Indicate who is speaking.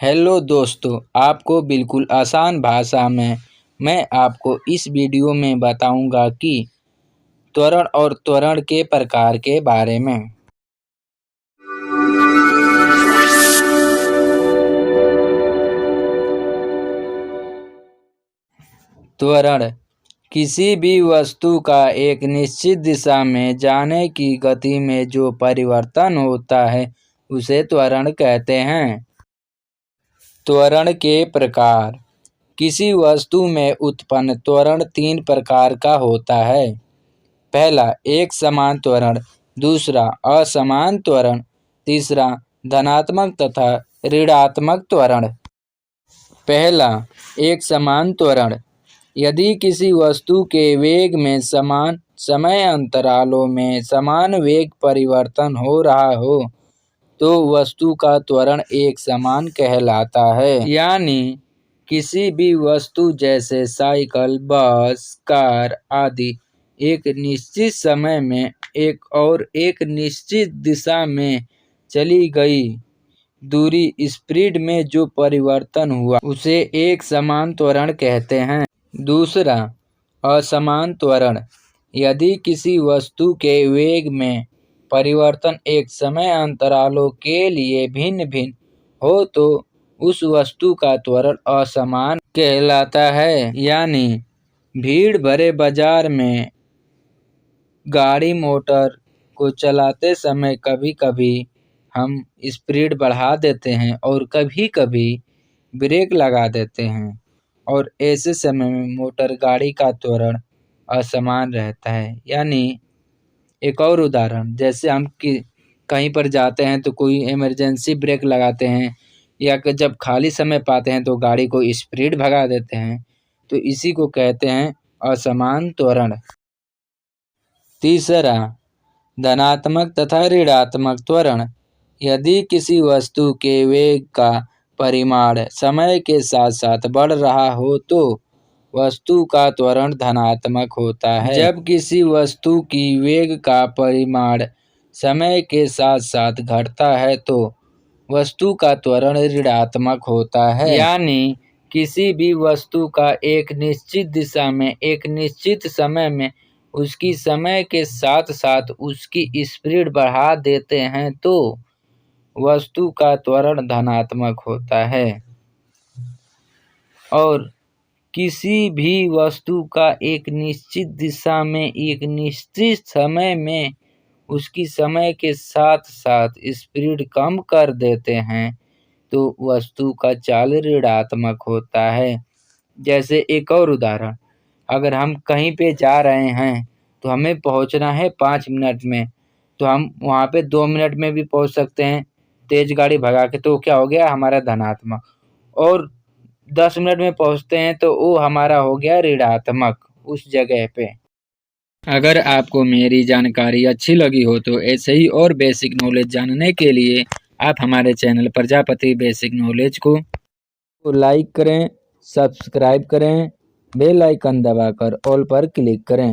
Speaker 1: Hello दोस्तों, आपको बिल्कुल आसान भाषा में मैं आपको इस वीडियो में बताऊंगा कि त्वरण और त्वरण के प्रकार के बारे में। त्वरण किसी भी वस्तु का एक निश्चित दिशा में जाने की गति में जो परिवर्तन होता है उसे त्वरण कहते हैं। त्वरण के प्रकार। किसी वस्तु में उत्पन्न त्वरण 3 प्रकार का होता है। पहला एक समान त्वरण, दूसरा असमान त्वरण, तीसरा धनात्मक तथा ऋणात्मक त्वरण। पहला एक समान त्वरण। यदि किसी वस्तु के वेग में समान समय अंतरालों में समान वेग परिवर्तन हो रहा हो तो वस्तु का त्वरण एक समान कहलाता है। यानी किसी भी वस्तु जैसे साइकिल, बस, कार आदि एक निश्चित समय में एक निश्चित दिशा में चली गई दूरी स्पीड में जो परिवर्तन हुआ उसे एक समान त्वरण कहते हैं। दूसरा असमान त्वरण। यदि किसी वस्तु के वेग में परिवर्तन एक समय अंतरालों के लिए भिन्न भिन्न हो तो उस वस्तु का त्वरण असमान कहलाता है। यानी भीड़ भरे बाजार में गाड़ी मोटर को चलाते समय कभी कभी हम स्पीड बढ़ा देते हैं और कभी कभी ब्रेक लगा देते हैं और ऐसे समय में मोटर गाड़ी का त्वरण असमान रहता है। यानी एक और उदाहरण, जैसे हम कहीं पर जाते हैं तो कोई इमरजेंसी ब्रेक लगाते हैं या जब खाली समय पाते हैं तो गाड़ी को स्पीड भगा देते हैं, तो इसी को कहते हैं असमान त्वरण। तीसरा धनात्मक तथा ऋणात्मक त्वरण। यदि किसी वस्तु के वेग का परिमाण समय के साथ साथ बढ़ रहा हो तो वस्तु का त्वरण धनात्मक होता है। जब किसी वस्तु की वेग का परिमाण समय के साथ साथ घटता है तो वस्तु का त्वरण ऋणात्मक होता है। यानी किसी भी वस्तु का एक निश्चित दिशा में एक निश्चित समय में उसकी समय के साथ साथ उसकी स्पीड बढ़ा देते हैं तो वस्तु का त्वरण धनात्मक होता है। और किसी भी वस्तु का एक निश्चित दिशा में एक निश्चित समय में उसकी समय के साथ साथ स्पीड कम कर देते हैं तो वस्तु का चाल ऋणात्मक होता है। जैसे एक और उदाहरण, अगर हम कहीं पे जा रहे हैं तो हमें पहुंचना है 5 मिनट में, तो हम वहाँ पे 2 मिनट में भी पहुंच सकते हैं तेज गाड़ी भगा के, तो क्या हो गया हमारा धनात्मक। और 10 मिनट में पहुंचते हैं तो वो हमारा हो गया ऋणात्मक उस जगह पे। अगर आपको मेरी जानकारी अच्छी लगी हो तो ऐसे ही और बेसिक नॉलेज जानने के लिए आप हमारे चैनल प्रजापति बेसिक नॉलेज को लाइक करें, सब्सक्राइब करें, बेल आइकन दबाकर ऑल पर क्लिक करें।